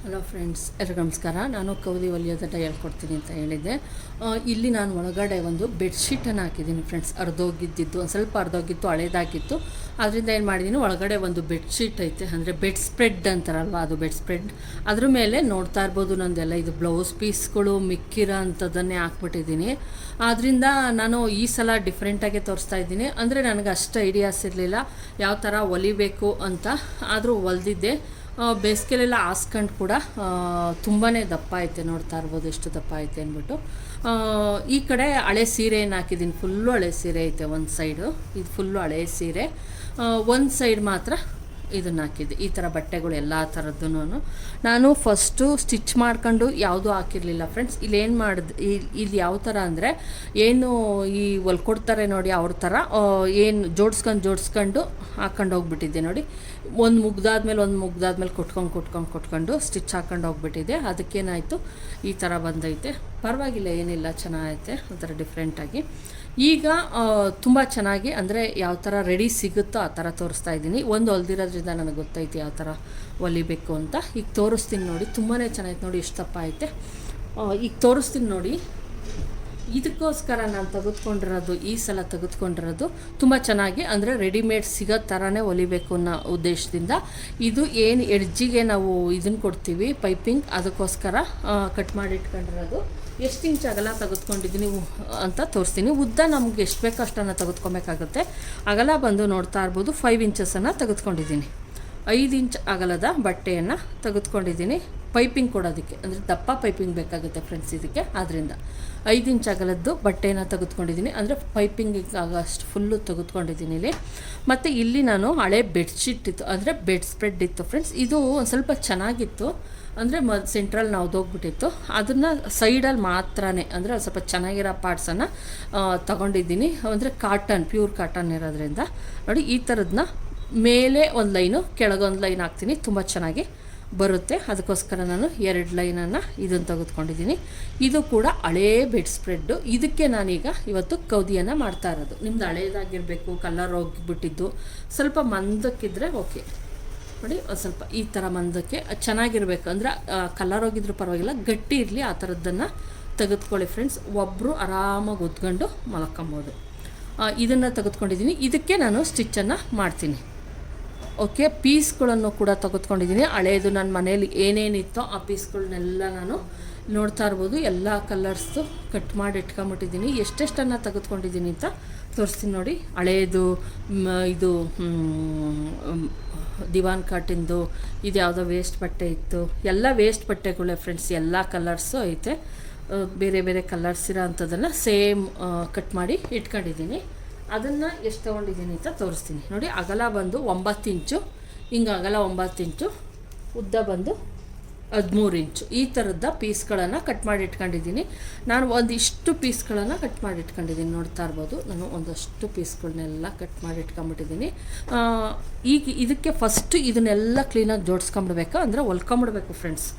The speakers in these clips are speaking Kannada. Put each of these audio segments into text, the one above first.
ಹಲೋ ಫ್ರೆಂಡ್ಸ್, ಎಲ್ಲರಿಗೂ ನಮಸ್ಕಾರ. ನಾನು ಕೌದಿ ಹೊಲಿಯೋದನ್ನು ಹೇಳ್ಕೊಡ್ತೀನಿ ಅಂತ ಹೇಳಿದ್ದೆ. ಇಲ್ಲಿ ನಾನು ಒಳಗಡೆ ಒಂದು ಬೆಡ್ಶೀಟನ್ನು ಹಾಕಿದ್ದೀನಿ ಫ್ರೆಂಡ್ಸ್. ಅರ್ಧೋಗಿದ್ದಿದ್ದು, ಒಂದು ಸ್ವಲ್ಪ ಅರ್ಧೋಗಿತ್ತು, ಹಳೇದಾಗಿತ್ತು. ಅದರಿಂದ ಏನು ಮಾಡಿದ್ದೀನಿ, ಒಳಗಡೆ ಒಂದು ಬೆಡ್ಶೀಟ್ ಐತೆ, ಅಂದರೆ ಬೆಡ್ ಸ್ಪ್ರೆಡ್ ಅಂತಾರಲ್ವ, ಅದು ಬೆಡ್ ಸ್ಪ್ರೆಡ್. ಅದ್ರ ಮೇಲೆ ನೋಡ್ತಾ ಇರ್ಬೋದು ನಂದೆಲ್ಲ ಇದು ಬ್ಲೌಸ್ ಪೀಸ್ಗಳು ಮಿಕ್ಕಿರೋ ಅಂಥದ್ದನ್ನೇ ಹಾಕ್ಬಿಟ್ಟಿದ್ದೀನಿ. ಆದ್ದರಿಂದ ನಾನು ಈ ಸಲ ಡಿಫ್ರೆಂಟಾಗೆ ತೋರಿಸ್ತಾ ಇದ್ದೀನಿ. ಅಂದರೆ ನನಗೆ ಅಷ್ಟು ಐಡಿಯಾಸ್ ಇರಲಿಲ್ಲ ಯಾವ ಥರ ಹೊಲಿಬೇಕು ಅಂತ. ಆದರೂ ಹೊಲ್ದಿದ್ದೆ. ಬೇಸಿಗೆಲೆಲ್ಲ ಹಾಸ್ಕೊಂಡು ಕೂಡ ತುಂಬಾ ದಪ್ಪ ಐತೆ, ನೋಡ್ತಾ ಇರ್ಬೋದು ಎಷ್ಟು ದಪ್ಪ ಐತೆ ಅಂದ್ಬಿಟ್ಟು. ಈ ಕಡೆ ಹಳೆ ಸೀರೆಯನ್ನು ಹಾಕಿದ್ದೀನಿ, ಫುಲ್ಲು ಹಳೆ ಸೀರೆ ಐತೆ ಒಂದು ಸೈಡು. ಇದು ಫುಲ್ಲು ಹಳೆ ಸೀರೆ, ಒಂದು ಸೈಡ್ ಮಾತ್ರ ಇದನ್ನು ಹಾಕಿದ್ದೆ. ಈ ಥರ ಬಟ್ಟೆಗಳು ಎಲ್ಲ ಥರದ್ದು ನಾನು ಫಸ್ಟು ಸ್ಟಿಚ್ ಮಾಡ್ಕೊಂಡು ಯಾವುದೂ ಹಾಕಿರಲಿಲ್ಲ ಫ್ರೆಂಡ್ಸ್. ಇಲ್ಲೇನು ಮಾಡಿದೆ, ಇಲ್ಲಿ ಯಾವ ಥರ ಅಂದರೆ, ಏನು ಈ ಹೊಲ್ಕೊಡ್ತಾರೆ ನೋಡಿ ಅವ್ರ ಥರ ಏನು ಜೋಡಿಸ್ಕೊಂಡು ಹಾಕ್ಕೊಂಡು ಹೋಗ್ಬಿಟ್ಟಿದ್ದೆ ನೋಡಿ. ಒಂದು ಮುಗ್ದಾದ್ಮೇಲೆ ಕೊಟ್ಕೊಂಡು ಸ್ಟಿಚ್ ಹಾಕ್ಕೊಂಡು ಹೋಗ್ಬಿಟ್ಟಿದ್ದೆ. ಅದಕ್ಕೇನಾಯಿತು, ಈ ಥರ ಬಂದೈತೆ. ಪರವಾಗಿಲ್ಲ, ಏನಿಲ್ಲ, ಚೆನ್ನಾಗೈತೆ ಒಂಥರ ಡಿಫ್ರೆಂಟಾಗಿ. ಈಗ ತುಂಬ ಚೆನ್ನಾಗಿ, ಅಂದರೆ ಯಾವ ಥರ ರೆಡಿ ಸಿಗುತ್ತೋ ಆ ಥರ ತೋರಿಸ್ತಾ ಇದ್ದೀನಿ. ಒಂದು ಹೊಲ್ದಿರೋದ್ರಿಂದ ನನಗೆ ಗೊತ್ತೈತೆ ಯಾವ ಥರ ಹೊಲಿಬೇಕು ಅಂತ. ಈಗ ತೋರಿಸ್ತೀನಿ ನೋಡಿ, ತುಂಬಾ ಚೆನ್ನಾಗಿತ್ತು ನೋಡಿ, ಎಷ್ಟು ದಪ್ಪ ಐತೆ. ಈಗ ತೋರಿಸ್ತೀನಿ ನೋಡಿ. ಇದಕ್ಕೋಸ್ಕರ ನಾನು ತೆಗೆದುಕೊಂಡಿರೋದು, ಈ ಸಲ ತೆಗೆದುಕೊಂಡಿರೋದು ತುಂಬ ಚೆನ್ನಾಗಿ, ಅಂದರೆ ರೆಡಿಮೇಡ್ ಸಿಗೋ ಥರನೇ ಹೊಲಿಬೇಕು ಅನ್ನೋ ಉದ್ದೇಶದಿಂದ. ಇದು ಏನು ಎಡ್ಜಿಗೆ ನಾವು ಇದನ್ನು ಕೊಡ್ತೀವಿ ಪೈಪಿಂಗ್, ಅದಕ್ಕೋಸ್ಕರ ಕಟ್ ಮಾಡಿ ಇಟ್ಕೊಂಡಿರೋದು. ಎಷ್ಟು ಇಂಚ್ ಅಗಲ ತೆಗೆದುಕೊಂಡಿದ್ದೀನಿ ಅಂತ ತೋರಿಸ್ತೀನಿ. ಉದ್ದ ನಮ್ಗೆ ಎಷ್ಟು ಬೇಕೋ ಅಷ್ಟನ್ನು ತೆಗೆದುಕೊಬೇಕಾಗುತ್ತೆ. ಅಗಲ ಬಂದು ನೋಡ್ತಾ ಇರ್ಬೋದು 5 ಇಂಚಸನ್ನು ತೆಗೆದುಕೊಂಡಿದ್ದೀನಿ. 5 ಇಂಚ್ ಅಗಲದ ಬಟ್ಟೆಯನ್ನು ತೆಗೆದುಕೊಂಡಿದ್ದೀನಿ ಪೈಪಿಂಗ್ ಕೊಡೋದಕ್ಕೆ. ಅಂದರೆ ದಪ್ಪ ಪೈಪಿಂಗ್ ಬೇಕಾಗುತ್ತೆ ಫ್ರೆಂಡ್ಸ್ ಇದಕ್ಕೆ. ಆದ್ದರಿಂದ 5 ಇಂಚ್ ಅಗಲದ್ದು ಬಟ್ಟೆಯನ್ನು ತೆಗೆದುಕೊಂಡಿದ್ದೀನಿ, ಅಂದರೆ ಪೈಪಿಂಗಿಗೆ ಆಗೋಷ್ಟು ಫುಲ್ಲು ತೆಗೆದುಕೊಂಡಿದ್ದೀನಿ ಇಲ್ಲಿ. ಮತ್ತು ಇಲ್ಲಿ ನಾನು ಹಳೆ ಬೆಡ್ಶೀಟ್ ಇತ್ತು, ಅಂದರೆ ಬೆಡ್ ಸ್ಪ್ರೆಡ್ ಇತ್ತು ಫ್ರೆಂಡ್ಸ್. ಇದು ಒಂದು ಸ್ವಲ್ಪ ಚೆನ್ನಾಗಿತ್ತು, ಅಂದರೆ ಸೆಂಟ್ರಲ್ ನಾವು ಹೋಗ್ಬಿಟ್ಟಿತ್ತು. ಅದನ್ನು ಸೈಡಲ್ಲಿ ಮಾತ್ರನೇ, ಅಂದರೆ ಸ್ವಲ್ಪ ಚೆನ್ನಾಗಿರೋ ಪಾರ್ಟ್ಸನ್ನು ತೊಗೊಂಡಿದ್ದೀನಿ. ಅಂದರೆ ಕಾಟನ್, ಪ್ಯೂರ್ ಕಾಟನ್ ಇರೋದ್ರಿಂದ ನೋಡಿ, ಈ ಥರದನ್ನ ಮೇಲೆ ಒಂದು ಲೈನು, ಕೆಳಗೊಂದು ಲೈನ್ ಹಾಕ್ತೀನಿ, ತುಂಬ ಚೆನ್ನಾಗಿ ಬರುತ್ತೆ. ಅದಕ್ಕೋಸ್ಕರ ನಾನು 2 ಲೈನನ್ನು ಇದನ್ನು ತೆಗೆದುಕೊಂಡಿದ್ದೀನಿ. ಇದು ಕೂಡ ಹಳೇ ಬೆಡ್ ಸ್ಪ್ರೆಡ್ಡು. ಇದಕ್ಕೆ ನಾನೀಗ ಇವತ್ತು ಕೌದಿಯನ್ನು ಮಾಡ್ತಾ ಇರೋದು. ನಿಮ್ದು ಹಳೇದಾಗಿರಬೇಕು, ಕಲರ್ ಹೋಗಿಬಿಟ್ಟಿದ್ದು, ಸ್ವಲ್ಪ ಮಂದಕ್ಕಿದ್ರೆ ಓಕೆ ನೋಡಿ. ಸ್ವಲ್ಪ ಈ ಥರ ಮಂದಕ್ಕೆ ಚೆನ್ನಾಗಿರಬೇಕು, ಅಂದರೆ ಕಲರ್ ಹೋಗಿದ್ರೂ ಪರವಾಗಿಲ್ಲ, ಗಟ್ಟಿ ಇರಲಿ, ಆ ಥರದ್ದನ್ನು ತೆಗೆದುಕೊಳ್ಳಿ ಫ್ರೆಂಡ್ಸ್. ಒಬ್ಬರು ಆರಾಮಾಗಿ ಒದ್ಕೊಂಡು ಮಲ್ಕೊಬೋದು. ಇದನ್ನು ತೆಗೆದುಕೊಂಡಿದ್ದೀನಿ. ಇದಕ್ಕೆ ನಾನು ಸ್ಟಿಚ್ಚನ್ನು ಮಾಡ್ತೀನಿ. ಓಕೆ, ಪೀಸ್ಗಳನ್ನು ಕೂಡ ತೆಗೆದುಕೊಂಡಿದ್ದೀನಿ. ಹಳೇದು ನನ್ನ ಮನೇಲಿ ಏನೇನಿತ್ತೋ ಆ ಪೀಸ್ಗಳನ್ನೆಲ್ಲ ನಾನು ನೋಡ್ತಾ ಇರ್ಬೋದು, ಎಲ್ಲ ಕಲರ್ಸ್ದು ಕಟ್ ಮಾಡಿ ಇಟ್ಕೊಂಬಿಟ್ಟಿದ್ದೀನಿ. ಎಷ್ಟೆಷ್ಟನ್ನು ತೆಗೆದುಕೊಂಡಿದ್ದೀನಿ ಅಂತ ತೋರಿಸ್ತೀನಿ ನೋಡಿ. ಹಳೇದು ಇದು ದಿವಾನ್ ಕಾಟಿಂದು, ಇದು ಯಾವುದೋ ವೇಸ್ಟ್ ಬಟ್ಟೆ ಇತ್ತು, ಎಲ್ಲ ವೇಸ್ಟ್ ಬಟ್ಟೆಗಳೇ ಫ್ರೆಂಡ್ಸ್. ಎಲ್ಲ ಕಲರ್ಸು ಐತೆ, ಬೇರೆ ಬೇರೆ ಕಲರ್ಸ್ ಇರೋ ಅಂಥದ್ದನ್ನು ಸೇಮ್ ಕಟ್ ಮಾಡಿ ಇಟ್ಕೊಂಡಿದ್ದೀನಿ. ಅದನ್ನು ಎಷ್ಟು ತೊಗೊಂಡಿದ್ದೀನಿ ಅಂತ ತೋರಿಸ್ತೀನಿ ನೋಡಿ. ಅಗಲ ಬಂದು 9 ಇಂಚು, ಹಿಂಗೆ ಅಗಲ 9 ಇಂಚು, ಉದ್ದ ಬಂದು 13 ಇಂಚು. ಈ ಥರದ ಪೀಸ್ಗಳನ್ನು ಕಟ್ ಮಾಡಿ ಇಟ್ಕೊಂಡಿದ್ದೀನಿ. ನಾನು ಒಂದಿಷ್ಟು ಪೀಸ್ಗಳನ್ನು ಕಟ್ ಮಾಡಿ ಇಟ್ಕೊಂಡಿದ್ದೀನಿ, ನೋಡ್ತಾ ಇರ್ಬೋದು. ನಾನು ಒಂದಷ್ಟು ಪೀಸ್ಗಳನ್ನೆಲ್ಲ ಕಟ್ ಮಾಡಿ ಇಟ್ಕೊಂಬಿಟ್ಟಿದ್ದೀನಿ. ಈಗ ಇದಕ್ಕೆ ಫಸ್ಟು ಇದನ್ನೆಲ್ಲ ಕ್ಲೀನಾಗಿ ಜೋಡಿಸ್ಕೊಂಬಿಡ್ಬೇಕು, ಅಂದರೆ ಹೊಲ್ಕೊಂಬಿಡ್ಬೇಕು ಫ್ರೆಂಡ್ಸ್.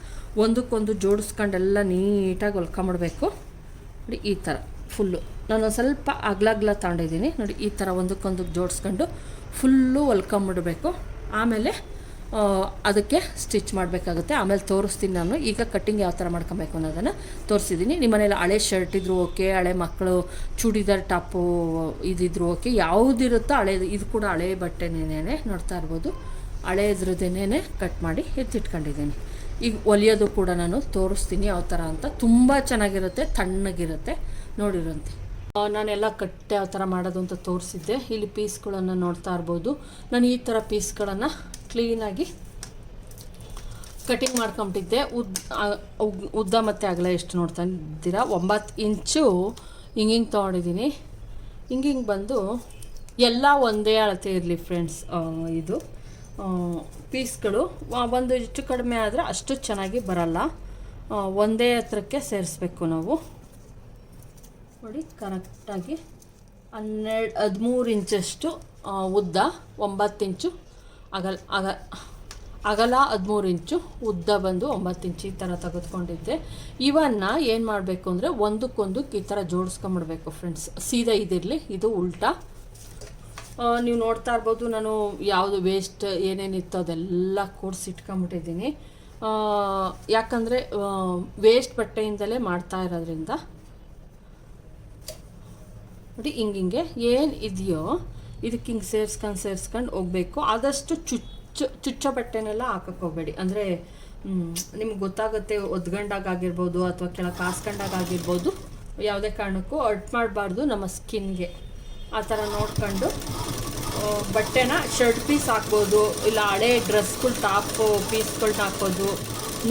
ಒಂದಕ್ಕೊಂದು ಜೋಡಿಸ್ಕೊಂಡೆಲ್ಲ ನೀಟಾಗಿ ಹೊಲ್ಕೊಂಬಿಡ್ಬೇಕು ನೋಡಿ. ಈ ಥರ ಫುಲ್ಲು ನಾನು ಸ್ವಲ್ಪ ಅಗ್ಲ ತಗೊಂಡಿದ್ದೀನಿ ನೋಡಿ. ಈ ಥರ ಒಂದಕ್ಕೊಂದು ಜೋಡಿಸ್ಕೊಂಡು ಫುಲ್ಲು ಹೊಲ್ಕೊಂಬಿಡ್ಬೇಕು. ಆಮೇಲೆ ಅದಕ್ಕೆ ಸ್ಟಿಚ್ ಮಾಡಬೇಕಾಗುತ್ತೆ. ಆಮೇಲೆ ತೋರಿಸ್ತೀನಿ ನಾನು. ಈಗ ಕಟ್ಟಿಂಗ್ ಯಾವ ಥರ ಮಾಡ್ಕೊಬೇಕು ಅನ್ನೋದನ್ನು ತೋರಿಸಿದ್ದೀನಿ. ನಿಮ್ಮ ಮನೇಲಿ ಹಳೆ ಶರ್ಟ್ ಇದ್ದರೂ ಓಕೆ, ಹಳೆ ಮಕ್ಕಳು ಚೂಡಿದಾರ್ ಟಾಪು ಇದಿದ್ರು ಓಕೆ, ಯಾವುದಿರುತ್ತೋ ಹಳೇದು. ಇದು ಕೂಡ ಹಳೆ ಬಟ್ಟೆನೇನೆ, ನೋಡ್ತಾ ಇರ್ಬೋದು. ಹಳೇದ್ರದ್ದೇನೆ ಕಟ್ ಮಾಡಿ ಎತ್ತಿಟ್ಕೊಂಡಿದ್ದೀನಿ. ಈಗ ಹೊಲಿಯೋದು ಕೂಡ ನಾನು ತೋರಿಸ್ತೀನಿ ಯಾವ ಥರ ಅಂತ. ತುಂಬ ಚೆನ್ನಾಗಿರುತ್ತೆ, ತಣ್ಣಗಿರುತ್ತೆ, ನೋಡಿರಂತೆ. ನಾನೆಲ್ಲ ಕಟ್ಟೆ ಯಾವ ಥರ ಮಾಡೋದು ಅಂತ ತೋರಿಸಿದ್ದೆ. ಇಲ್ಲಿ ಪೀಸ್ಗಳನ್ನು ನೋಡ್ತಾ ಇರ್ಬೋದು. ನಾನು ಈ ಥರ ಪೀಸ್ಗಳನ್ನು ಕ್ಲೀನಾಗಿ ಕಟಿಂಗ್ ಮಾಡ್ಕೊಂಬಿಟ್ಟಿದ್ದೆ. ಉದ್ದ ಮತ್ತು ಅಗಲ ಎಷ್ಟು ನೋಡ್ತಾ ಇದ್ದೀರಾ, 9 ಇಂಚು ಹಿಂಗೆ ತೊಗೊಂಡಿದ್ದೀನಿ. ಹಿಂಗೆ ಬಂದು ಎಲ್ಲ ಒಂದೇ ಅಳತೆ ಇರಲಿ ಫ್ರೆಂಡ್ಸ್. ಇದು ಪೀಸ್ಗಳು ಒಂದು ಹೆಚ್ಚು ಕಡಿಮೆ ಆದರೆ ಅಷ್ಟು ಚೆನ್ನಾಗಿ ಬರಲ್ಲ, ಒಂದೇ ಹತ್ರಕ್ಕೆ ಸೇರಿಸ್ಬೇಕು ನಾವು ನೋಡಿ. ಕರೆಕ್ಟಾಗಿ 13 ಇಂಚಷ್ಟು ಉದ್ದ, 9 ಇಂಚು ಅಗಲ 13 ಇಂಚು, ಉದ್ದ ಬಂದು 9 ಇಂಚು. ಈ ಥರ ತೆಗೆದುಕೊಂಡಿದ್ದೆ. ಇವನ್ನು ಏನು ಮಾಡಬೇಕು ಅಂದರೆ ಒಂದಕ್ಕೊಂದು ಈ ಥರ ಜೋಡಿಸ್ಕೊಂಬಿಡ್ಬೇಕು ಫ್ರೆಂಡ್ಸ್. ಸೀದಾ ಇದಿರಲಿ, ಇದು ಉಲ್ಟಾ. ನೀವು ನೋಡ್ತಾ ಇರ್ಬೋದು, ನಾನು ಯಾವುದು ವೇಸ್ಟ್ ಏನೇನಿತ್ತು ಅದೆಲ್ಲ ಕೂಡಿಸಿ ಇಟ್ಕೊಂಬಿಟ್ಟಿದ್ದೀನಿ. ಯಾಕಂದರೆ ವೇಸ್ಟ್ ಬಟ್ಟೆಯಿಂದಲೇ ಮಾಡ್ತಾ ಇರೋದ್ರಿಂದ ನೋಡಿ ಹಿಂಗೆ ಏನು ಇದೆಯೋ ಇದಕ್ಕೆ ಹಿಂಗೆ ಸೇರಿಸ್ಕೊಂಡು ಹೋಗಬೇಕು. ಆದಷ್ಟು ಚುಚ್ಚೋ ಬಟ್ಟೆನೆಲ್ಲ ಹಾಕಕ್ಕೆ ಹೋಗಬೇಡಿ. ಅಂದರೆ ನಿಮ್ಗೆ ಗೊತ್ತಾಗುತ್ತೆ, ಒದ್ಗಂಡಾಗಿರ್ಬೋದು ಅಥವಾ ಕೆಳಗೆ ಕಾಸ್ಕೊಂಡಾಗಿರ್ಬೋದು, ಯಾವುದೇ ಕಾರಣಕ್ಕೂ ಅರ್ಟ್ ಮಾಡಬಾರ್ದು ನಮ್ಮ ಸ್ಕಿನ್ಗೆ. ಆ ಥರ ನೋಡ್ಕೊಂಡು ಬಟ್ಟೆನ ಶರ್ಟ್ ಪೀಸ್ ಹಾಕ್ಬೋದು, ಇಲ್ಲ ಹಳೆ ಡ್ರೆಸ್ಗಳು ಟಾಪು ಪೀಸ್ಗಳ್ನ ಹಾಕ್ಬೋದು,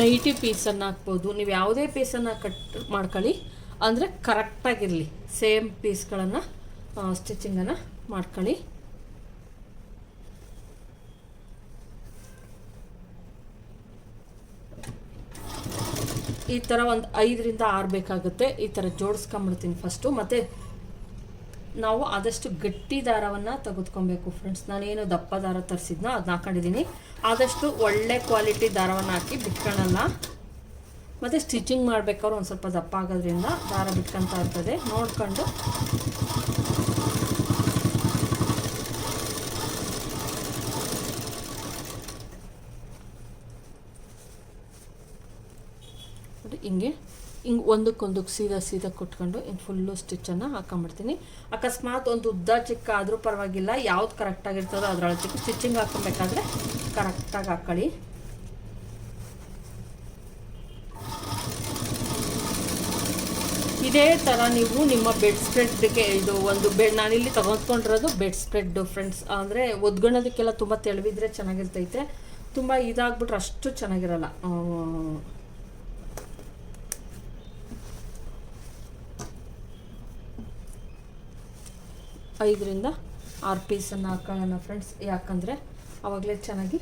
ನೈಟಿ ಪೀಸನ್ನು ಹಾಕ್ಬೋದು. ನೀವು ಯಾವುದೇ ಪೀಸನ್ನು ಕಟ್ ಮಾಡ್ಕೊಳ್ಳಿ, ಅಂದರೆ ಕರೆಕ್ಟಾಗಿರಲಿ. ಸೇಮ್ ಪೀಸ್ಗಳನ್ನು ಸ್ಟಿಚಿಂಗನ್ನು ಮಾಡ್ಕೊಳ್ಳಿ. ಈ ಥರ ಒಂದು 5ರಿಂದ 6 ಬೇಕಾಗುತ್ತೆ. ಈ ಥರ ಜೋಡಿಸ್ಕೊಂಬಿಡ್ತೀನಿ ಫಸ್ಟು. ಮತ್ತು ನಾವು ಆದಷ್ಟು ಗಟ್ಟಿ ದಾರವನ್ನು ತೆಗೆದುಕೊಬೇಕು ಫ್ರೆಂಡ್ಸ್. ನಾನೇನು ದಪ್ಪ ದಾರ ತರಿಸಿದ್ನೋ ಅದನ್ನ ಹಾಕೊಂಡಿದ್ದೀನಿ. ಆದಷ್ಟು ಒಳ್ಳೆ ಕ್ವಾಲಿಟಿ ದಾರವನ್ನು ಹಾಕಿ ಬಿಟ್ಕೊಳ್ಳಲ್ಲ. ಮತ್ತು ಸ್ಟಿಚಿಂಗ್ ಮಾಡಬೇಕಾದ್ರೆ ಒಂದು ಸ್ವಲ್ಪ ದಪ್ಪ ಆಗೋದ್ರಿಂದ ದಾರ ಬಿಟ್ಕೊತಾ ಇರ್ತದೆ. ನೋಡ್ಕೊಂಡು ಹಿಂಗೆ ಒಂದಕ್ಕೊಂದಕ್ಕೆ ಸೀದಾ ಕೊಟ್ಕೊಂಡು ಹಿಂಗೆ ಫುಲ್ಲು ಸ್ಟಿಚ್ಚನ್ನು ಹಾಕೊಂಬಿಡ್ತೀನಿ. ಅಕಸ್ಮಾತ್ ಒಂದು ಉದ್ದ ಚಿಕ್ಕ ಆದರೂ ಪರವಾಗಿಲ್ಲ, ಯಾವ್ದು ಕರೆಕ್ಟಾಗಿರ್ತದೋ ಅದರೊಳಗೆ ಸ್ಟಿಚಿಂಗ್ ಹಾಕ್ಕೊಬೇಕಾದ್ರೆ ಕರೆಕ್ಟಾಗಿ ಹಾಕ್ಕೊಳ್ಳಿ. ಇದೇ ಥರ ನೀವು ನಿಮ್ಮ ಬೆಡ್ ಸ್ಪ್ರೆಡ್ಗೆ, ಇದು ಒಂದು ನಾನಿಲ್ಲಿ ತೆಗೆದುಕೊಂಡಿರೋದು ಬೆಡ್ ಸ್ಪ್ರೆಡ್ಡು ಫ್ರೆಂಡ್ಸ್. ಅಂದರೆ ಒದ್ಗೊಳೋದಕ್ಕೆಲ್ಲ ತುಂಬ ತೆಳುವಿದ್ರೆ ಚೆನ್ನಾಗಿರ್ತೈತೆ, ತುಂಬ ಇದಾಗ್ಬಿಟ್ರೆ ಅಷ್ಟು ಚೆನ್ನಾಗಿರಲ್ಲ. 5ರಿಂದ 6 ಪೀಸನ್ನು ಹಾಕೊಳ್ಳೋಣ ಫ್ರೆಂಡ್ಸ್. ಯಾಕಂದರೆ ಆವಾಗಲೇ ಚೆನ್ನಾಗಿ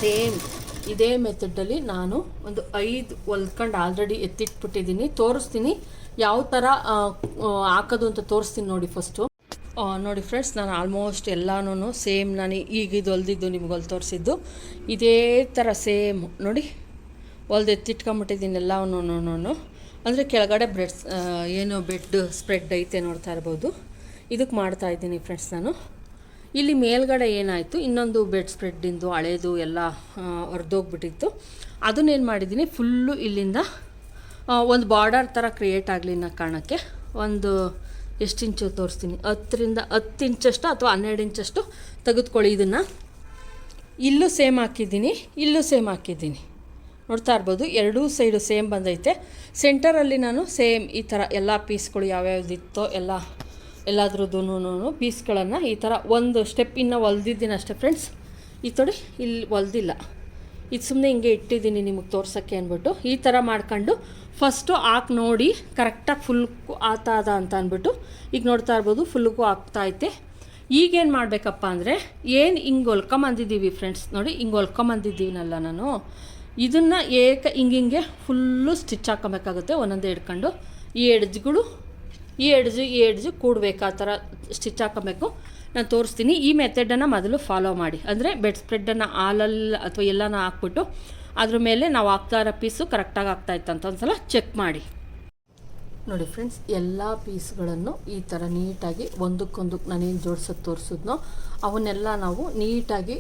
ಸೇಮ್ ಇದೇ ಮೆಥಡಲ್ಲಿ ನಾನು ಒಂದು 5 ಹೊಲ್ಕೊಂಡು ಆಲ್ರೆಡಿ ಎತ್ತಿಟ್ಬಿಟ್ಟಿದ್ದೀನಿ. ತೋರಿಸ್ತೀನಿ ಯಾವ ಥರ ಹಾಕೋದು ಅಂತ ತೋರಿಸ್ತೀನಿ ನೋಡಿ ಫಸ್ಟು. ನೋಡಿ ಫ್ರೆಂಡ್ಸ್, ನಾನು ಆಲ್ಮೋಸ್ಟ್ ಎಲ್ಲನೂ ಸೇಮ್ ನಾನು ಈಗ ಇದು ಹೊಲ್ದಿದ್ದು ನಿಮ್ಗೆ ಹೊಲ್ದು ತೋರಿಸಿದ್ದು ಇದೇ ಥರ ಸೇಮ್ ನೋಡಿ ಹೊಲ್ದು ಎತ್ತಿಟ್ಕೊಂಬಿಟ್ಟಿದ್ದೀನಿ ಎಲ್ಲವನ್ನೂ. ಅಂದರೆ ಕೆಳಗಡೆ ಏನು ಬೆಡ್ ಸ್ಪ್ರೆಡ್ ಐತೆ ನೋಡ್ತಾ ಇರ್ಬೋದು, ಇದಕ್ಕೆ ಮಾಡ್ತಾಯಿದ್ದೀನಿ ಫ್ರೆಂಡ್ಸ್ ನಾನು. ಇಲ್ಲಿ ಮೇಲ್ಗಡೆ ಏನಾಯಿತು, ಇನ್ನೊಂದು ಬೆಡ್ ಸ್ಪ್ರೆಡ್ಡಿಂದು ಹಳೇದು ಎಲ್ಲ ಹೊರದೋಗ್ಬಿಟ್ಟಿತ್ತು. ಅದನ್ನೇನು ಮಾಡಿದ್ದೀನಿ, ಫುಲ್ಲು ಇಲ್ಲಿಂದ ಒಂದು ಬಾರ್ಡರ್ ಥರ ಕ್ರಿಯೇಟ್ ಆಗಲಿ ಅನ್ನೋ ಕಾರಣಕ್ಕೆ ಒಂದು ಎಷ್ಟು ಇಂಚು ತೋರಿಸ್ತೀನಿ, 10ರಿಂದ 10 ಇಂಚಷ್ಟು ಅಥವಾ 12 ಇಂಚಷ್ಟು ತೆಗೆದುಕೊಳ್ಳಿ. ಇದನ್ನು ಇಲ್ಲೂ ಸೇಮ್ ಹಾಕಿದ್ದೀನಿ, ಇಲ್ಲೂ ಸೇಮ್ ಹಾಕಿದ್ದೀನಿ. ನೋಡ್ತಾ ಇರ್ಬೋದು, ಎರಡೂ ಸೈಡು ಸೇಮ್ ಬಂದೈತೆ. ಸೆಂಟರಲ್ಲಿ ನಾನು ಸೇಮ್ ಈ ಥರ ಎಲ್ಲ ಪೀಸ್ಗಳು ಯಾವ್ಯಾವ್ದಿತ್ತೋ ಎಲ್ಲದ್ರದ್ದು ಪೀಸ್ಗಳನ್ನು ಈ ಥರ ಒಂದು ಸ್ಟೆಪ್ ಇನ್ನೂ ಹೊಲ್ದಿದ್ದೀನಿ ಅಷ್ಟೇ ಫ್ರೆಂಡ್ಸ್. ಈ ತೊಡಿ ಇಲ್ಲಿ ಹೊಲ್ದಿಲ್ಲ, ಇದು ಸುಮ್ಮನೆ ಹಿಂಗೆ ಇಟ್ಟಿದ್ದೀನಿ ನಿಮಗೆ ತೋರ್ಸೋಕ್ಕೆ ಅಂದ್ಬಿಟ್ಟು. ಈ ಥರ ಮಾಡ್ಕೊಂಡು ಫಸ್ಟು ಹಾಕಿ ನೋಡಿ ಕರೆಕ್ಟಾಗಿ ಫುಲ್ಗೂ ಆತಾದ ಅಂತ ಅಂದ್ಬಿಟ್ಟು ಈಗ ನೋಡ್ತಾ ಇರ್ಬೋದು ಫುಲ್ಗೂ ಆಗ್ತಾಯಿತೆ. ಈಗೇನು ಮಾಡಬೇಕಪ್ಪ ಅಂದರೆ, ಏನು ಹಿಂಗೆ ಹೊಲ್ಕೊಂಬಂದಿದ್ದೀವಿ ಫ್ರೆಂಡ್ಸ್, ನೋಡಿ ಹಿಂಗೆ ಹೊಲ್ಕೊಂಬಂದಿದ್ದೀನಲ್ಲ ನಾನು, ಇದನ್ನು ಹಿಂಗೆ ಫುಲ್ಲು ಸ್ಟಿಚ್ ಹಾಕೊಬೇಕಾಗುತ್ತೆ. ಒಂದೊಂದೇ ಹಿಡ್ಕೊಂಡು ಈ ಎಡ್ಜು ಕೂಡಬೇಕು, ಆ ಥರ ಸ್ಟಿಚ್ ಹಾಕೊಬೇಕು. ನಾನು ತೋರಿಸ್ತೀನಿ. ಈ ಮೆಥಡನ್ನು ಮೊದಲು ಫಾಲೋ ಮಾಡಿ. ಅಂದರೆ ಬೆಡ್ ಸ್ಪ್ರೆಡ್ಡನ್ನು ಹಾಲಲ್ಲಿ ಅಥವಾ ಎಲ್ಲನ ಹಾಕ್ಬಿಟ್ಟು ಅದ್ರ ಮೇಲೆ ನಾವು ಹಾಕ್ತಾ ಇರೋ ಪೀಸು ಕರೆಕ್ಟಾಗಿ ಆಗ್ತಾಯಿತ್ತು ಅಂತ ಒಂದು ಸಲ ಚೆಕ್ ಮಾಡಿ. ನೋಡಿ ಫ್ರೆಂಡ್ಸ್, ಎಲ್ಲ ಪೀಸ್ಗಳನ್ನು ಈ ಥರ ನೀಟಾಗಿ ಒಂದಕ್ಕೊಂದಕ್ಕೆ ನಾನೇನು ಜೋಡಿಸೋದು ತೋರಿಸಿದ್ನೋ ಅವನ್ನೆಲ್ಲ ನಾವು ನೀಟಾಗಿ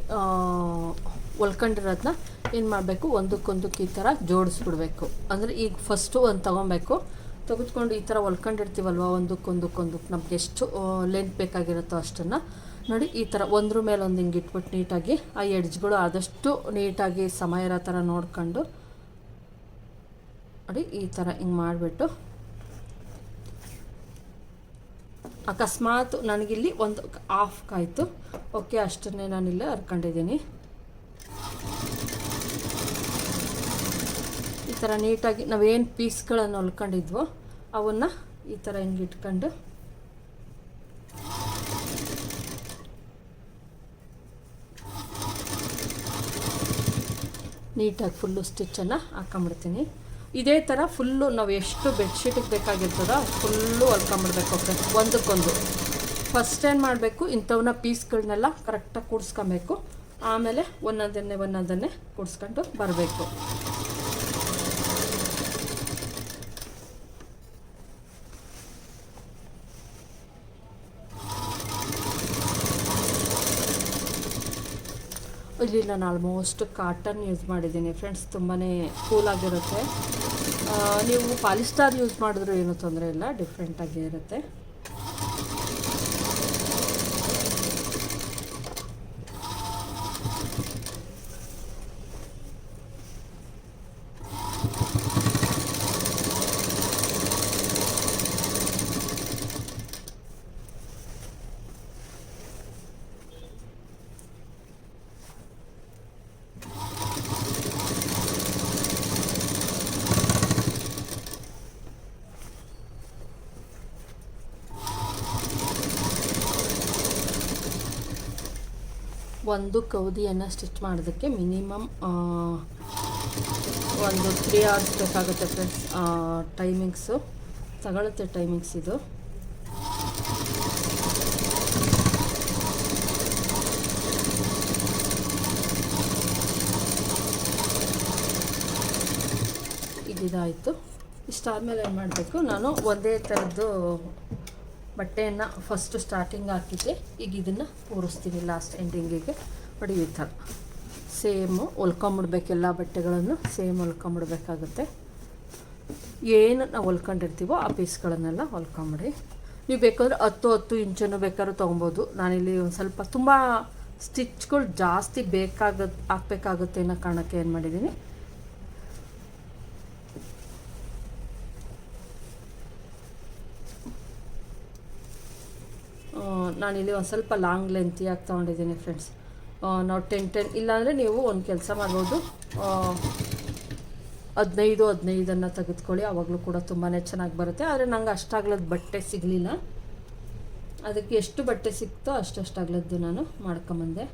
ಹೊಲ್ಕೊಂಡಿರೋದನ್ನ ಏನು ಮಾಡಬೇಕು, ಒಂದಕ್ಕೊಂದಕ್ಕೆ ಈ ಥರ ಜೋಡಿಸ್ಬಿಡ್ಬೇಕು. ಅಂದರೆ ಈಗ ಫಸ್ಟು ಒಂದು ತೆಗೆದುಕೊಂಡು ಈ ಥರ ಹೊಲ್ಕೊಂಡಿರ್ತೀವಲ್ವ, ಒಂದಕ್ಕೊಂದಕ್ಕೆ ನಮ್ಗೆ ಎಷ್ಟು ಲೆಂತ್ ಬೇಕಾಗಿರುತ್ತೋ ಅಷ್ಟನ್ನು ನೋಡಿ ಈ ಥರ ಒಂದ್ರ ಮೇಲೆ ಒಂದು ಹಿಂಗೆ ಇಟ್ಬಿಟ್ಟು ನೀಟಾಗಿ ಆ ಎಡ್ಜ್ಗಳು ಆದಷ್ಟು ನೀಟಾಗಿ ಸಮ ಇರೋ ಥರ ನೋಡ್ಕೊಂಡು ನೋಡಿ ಈ ಥರ ಹಿಂಗೆ ಮಾಡಿಬಿಟ್ಟು, ಅಕಸ್ಮಾತ್ ನನಗಿಲ್ಲಿ ಒಂದು ಹಾಫ್ ಕಾಯ್ತು, ಓಕೆ ಅಷ್ಟನ್ನೇ ನಾನಿಲ್ಲೇ ಹರ್ಕೊಂಡಿದ್ದೀನಿ. ಈ ಥರ ನೀಟಾಗಿ ನಾವೇನು ಪೀಸ್ಗಳನ್ನು ಹೊಲ್ಕೊಂಡಿದ್ವೋ ಅವನ್ನು ಈ ಥರ ಹಿಂಗೆ ಇಟ್ಕೊಂಡು ನೀಟಾಗಿ ಫುಲ್ಲು ಸ್ಟಿಚ್ಚನ್ನು ಹಾಕೊಂಬಿಡ್ತೀನಿ. ಇದೇ ಥರ ಫುಲ್ಲು ನಾವು ಎಷ್ಟು ಬೆಡ್ಶೀಟಿಗೆ ಬೇಕಾಗಿರ್ತದೋ ಫುಲ್ಲು ಹೊಲ್ಕೊಂಬಿಡ್ಬೇಕು ಫ್ರೆಂಡ್ಸ್ ಒಂದಕ್ಕೊಂದು. ಫಸ್ಟ್ ಏನು ಮಾಡಬೇಕು, ಇಂಥವನ್ನ ಪೀಸ್ಗಳನ್ನೆಲ್ಲ ಕರೆಕ್ಟಾಗಿ ಕೂಡಿಸ್ಕೊಬೇಕು. ಆಮೇಲೆ ಒಂದೊಂದನ್ನೇ ಕುಡಿಸ್ಕೊಂಡು ಬರಬೇಕು. ಇಲ್ಲಿ ನಾನು ಆಲ್ಮೋಸ್ಟ್ ಕಾಟನ್ ಯೂಸ್ ಮಾಡಿದ್ದೀನಿ ಫ್ರೆಂಡ್ಸ್, ತುಂಬಾ ಕೂಲಾಗಿರುತ್ತೆ. ನೀವು ಪಾಲಿಸ್ಟರ್ ಯೂಸ್ ಮಾಡಿದ್ರೂ ಏನೂ ತೊಂದರೆ ಇಲ್ಲ, ಡಿಫ್ರೆಂಟಾಗೇ ಇರುತ್ತೆ. ಒಂದು ಕೌದಿಯನ್ನು ಸ್ಟಿಚ್ ಮಾಡೋದಕ್ಕೆ ಮಿನಿಮಮ್ ಒಂದು 3 hours ಬೇಕಾಗುತ್ತೆ ಫ್ರೆಂಡ್ಸ್. ಟೈಮಿಂಗ್ಸು ತಗೊಳುತ್ತೆ, ಟೈಮಿಂಗ್ಸ್ ಇದು. ಇದಾಯಿತು. ಇಷ್ಟಾದಮೇಲೆ ಏನು ಮಾಡಬೇಕು, ನಾನು ಒಂದೇ ಥರದ್ದು ಬಟ್ಟೆಯನ್ನು ಫಸ್ಟು ಸ್ಟಾರ್ಟಿಂಗ್ ಹಾಕಿದ್ದೆ, ಈಗ ಇದನ್ನು ಕೂರಿಸ್ತೀನಿ ಲಾಸ್ಟ್ ಎಂಡಿಂಗಿಗೆ. ನೋಡಿ ಈ ಥರ ಸೇಮು ಹೊಲ್ಕೊಂಬಿಡ್ಬೇಕು, ಎಲ್ಲ ಬಟ್ಟೆಗಳನ್ನು ಸೇಮ್ ಹೊಲ್ಕೊಂಬಿಡ್ಬೇಕಾಗುತ್ತೆ. ಏನು ನಾವು ಹೊಲ್ಕೊಂಡಿರ್ತೀವೋ ಆ ಪೀಸ್ಗಳನ್ನೆಲ್ಲ ಹೊಲ್ಕೊಂಬಿಡಿ. ನೀವು ಬೇಕಾದ್ರೆ 10 ಇಂಚನ್ನು ಬೇಕಾದ್ರೂ ತೊಗೊಬೋದು. ನಾನಿಲ್ಲಿ ಒಂದು ಸ್ವಲ್ಪ ತುಂಬ ಸ್ಟಿಚ್ಗಳು ಜಾಸ್ತಿ ಹಾಕಬೇಕಾಗುತ್ತೆ ಅನ್ನೋ ಕಾರಣಕ್ಕೆ ಏನು ಮಾಡಿದ್ದೀನಿ, ನಾನಿಲ್ಲಿ ಒಂದು ಸ್ವಲ್ಪ ಲಾಂಗ್ ಲೆಂತಿಯಾಗಿ ತೊಗೊಂಡಿದ್ದೀನಿ ಫ್ರೆಂಡ್ಸ್. ನಾವು 10 ಇಲ್ಲಾಂದರೆ ನೀವು ಒಂದು ಕೆಲಸ ಮಾಡ್ಬೋದು, 15 ತೆಗೆದುಕೊಳ್ಳಿ, ಆವಾಗಲೂ ಕೂಡ ತುಂಬಾ ಚೆನ್ನಾಗಿ ಬರುತ್ತೆ. ಆದರೆ ನಂಗೆ ಅಷ್ಟಾಗ್ಲದ ಬಟ್ಟೆ ಸಿಗಲಿಲ್ಲ, ಅದಕ್ಕೆ ಎಷ್ಟು ಬಟ್ಟೆ ಸಿಕ್ತೋ ಅಷ್ಟಾಗ್ಲದ್ದು ನಾನು ಮಾಡ್ಕೊಂಬಂದೆ.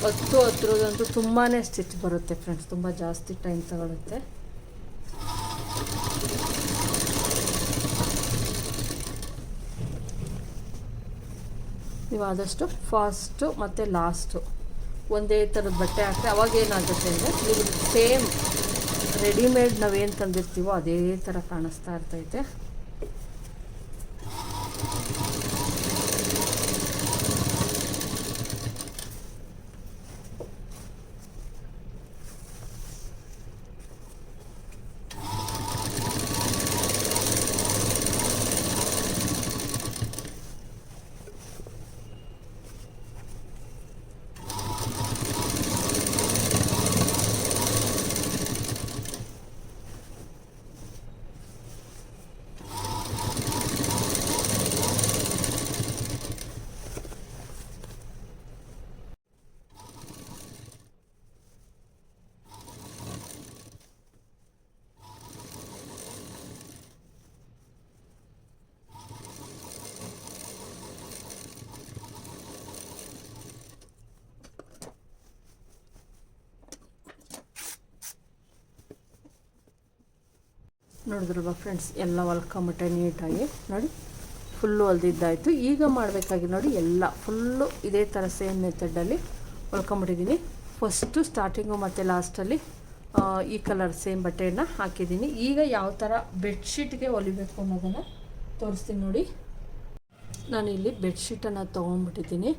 10 ತುಂಬಾ ಸ್ಟಿಚ್ ಬರುತ್ತೆ ಫ್ರೆಂಡ್ಸ್, ತುಂಬ ಜಾಸ್ತಿ ಟೈಮ್ ತಗೊಳುತ್ತೆ. ನೀವು ಆದಷ್ಟು ಫಾಸ್ಟು ಮತ್ತು ಲಾಸ್ಟು ಒಂದೇ ಥರದ ಬಟ್ಟೆ ಹಾಕಿದ್ರೆ ಅವಾಗ ಏನಾಗುತ್ತೆ ಅಂದರೆ ನೀವು ಸೇಮ್ ರೆಡಿಮೇಡ್ ನಾವೇನು ತಂದಿರ್ತೀವೋ ಅದೇ ಥರ ಕಾಣಿಸ್ತಾ ಇರ್ತೈತೆ. ನೋಡಿದ್ರಲ್ವ ಫ್ರೆಂಡ್ಸ್, ಎಲ್ಲ ಹೊಲ್ಕೊಂಬಿಟ್ಟೆ ನೀಟಾಗಿ. ನೋಡಿ ಫುಲ್ಲು ಹೊಲ್ದಿದ್ದಾಯಿತು. ಈಗ ಮಾಡಬೇಕಾಗಿ ನೋಡಿ ಎಲ್ಲ ಫುಲ್ಲು ಇದೇ ಥರ ಸೇಮ್ ಮೆಥಡಲ್ಲಿ ಹೊಲ್ಕೊಂಬಿಟ್ಟಿದ್ದೀನಿ. ಫಸ್ಟು ಸ್ಟಾರ್ಟಿಂಗು ಮತ್ತು ಲಾಸ್ಟಲ್ಲಿ ಈ ಕಲರ್ ಸೇಮ್ ಬಟ್ಟೆಯನ್ನು ಹಾಕಿದ್ದೀನಿ. ಈಗ ಯಾವ ಥರ ಬೆಡ್ಶೀಟ್ಗೆ ಹೊಲಿಬೇಕು ಅನ್ನೋದನ್ನು ತೋರಿಸ್ತೀನಿ ನೋಡಿ. ನಾನಿಲ್ಲಿ ಬೆಡ್ಶೀಟನ್ನು ತೊಗೊಂಡ್ಬಿಟ್ಟಿದ್ದೀನಿ.